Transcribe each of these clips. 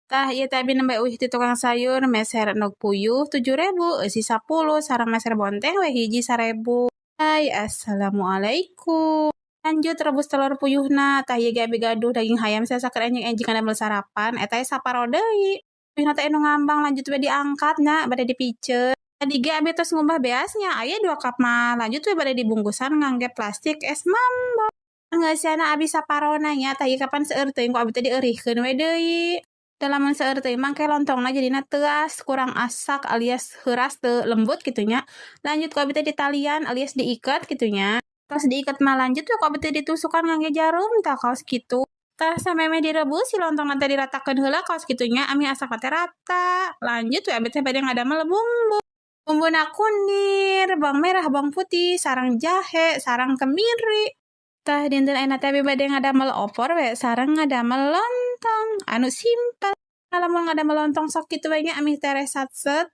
Tah ieu teh abi nembe euih ti tukang sayur meser endog puyuh 7.000 eusi 10 sareng meser bonteng we hiji 1.000. Hai, assalamualaikum. Lanjut rebus telur puyuhna, tah ieu ge abi gaduh daging hayam sasaker enjing-enjing damel sarapan, eta ge saparo deui. Puyuhna teh anu ngambang lanjut we diangkat nya bade dipiceun. Tadi ge abi tos ngumbah beasnya, aya 2 cup mah lanjut we bade dibungkusan ngangge plastik es mambo. Ngeuseuna abi saparona nya tah ieu kapan seueur teuing ku abi teh dieurihkeun we deui. Da lamun seueur teuing mah engke lontongna jadina teuas, kurang asak alias heuras teu lembut kitu nya. Lanjut ku abi teh ditalian alias diiket kitu nya. Tos diiket mah lanjut we ku abi teh ditusukan ngangge jarum tah kaos kitu. Tah sameme direbus si lontongna teh diratakeun heula kaos kitu nya ami asak teh rata. Lanjut we abi teh bade ngadamel bumbu. Bumbuna kunir, bawang merah, bawang putih, sareng jahe, sareng kemiri. Tah dinten ayeuna teh abi bade ngadamel opor we sareng ngadamel lontong anu simpel. Lamun ngadamel lontong sok kitu we nya ami teh resatset.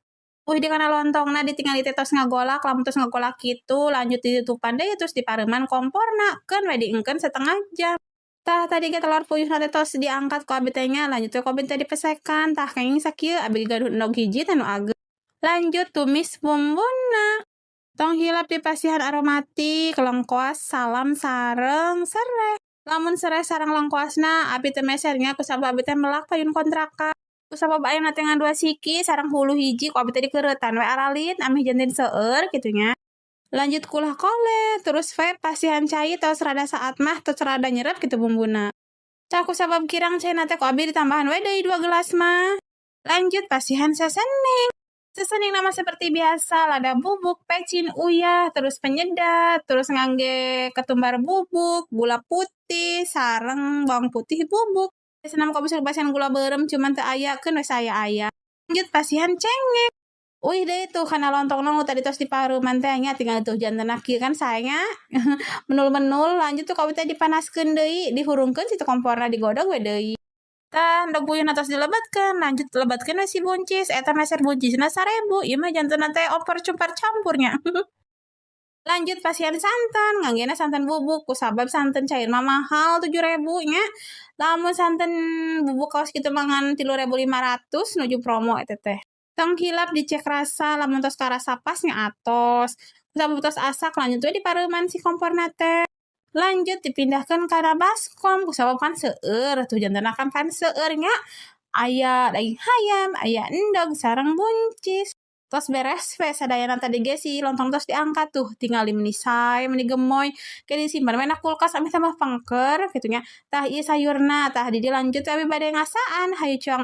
Di kana lontongna ditingali teh tos ngagolak, lamun tos ngagolak kitu lanjut ditutupan deui terus dipareuman komporna, keun we diengkeun setengah jam. Tah tadi ge telur puyuhna teh tos diangkat ku abi teh nya, lanjut we ku abi teh dipesekan, tah kenging sakieu abi gaduh endog hiji teh nu ageut. Lanjut tumis bumbuna. Tong hilap di pasihan aromatik, lengkoas, salam, sareng, sereh. Lamun sereh sareng lengkoasna, abi teh mesernya kusabab abi teh melak payun kontrakan. Kusabab ayeuna teh ngan 2 siki sareng hulu hiji ku abi teh dikereutan we aralin amih janten seueur kitu nya. Lanjut kulah kole, terus we pasihan cai tos rada saat mah tos rada nyerep kitu bumbuna. Tah kusabab kirang caina teh ku abi ditambahan we deui 2 gelas mah. Lanjut pasihan sesening. Sesening nama seperti biasa, lada bubuk, pecin, uyah, terus penyedap, terus ngangge ketumbar bubuk, gula putih, sareng bawang putih bubuk. Senam kopi pasihan gula berem cuman teu aya keun we aya. Lanjut pasihan cengek. Deui tuh kana lontongna nu tadi tos dipareuman teh nya tinggal tuh jantenna kieu kan saenya. Menul-menul lanjut tuh kopi teh dipanaskeun deui, dihurungkeun situ komporna digodog we deui. Tah endog puyuhna tos dilebatkeun, lanjut lebatkeun we si buncis, eta meser buncisna 1.000, ieu mah jantenna teh opor cumpar campur nya. Lanjut pasihan santen, nganggena santen bubuk, kusabab santen cair mah mahal 7.000 nya. Lamun santen bubuk kaos kitu mah ngan 3.500 nuju promo eta teh. Tong hilap dicek rasa, lamun tos karasa pas nya atos. Kusabab tos asak lanjut we dipareuman si komporna teh. Lanjut dipindahkeun kana baskom kusabab kan seueur tuh jantenna kan seueur nya. Aya daging hayam, aya endog sareng buncis. Tos beres we sadayana tadi ge si lontong tos diangkat tuh tinggal dimenisai, meni gemoy ke disimpen we na kulkas amih tambah pengker kitu nya. Tah ieu sayurna tah di dieu lanjut abi bade ngasaan hayu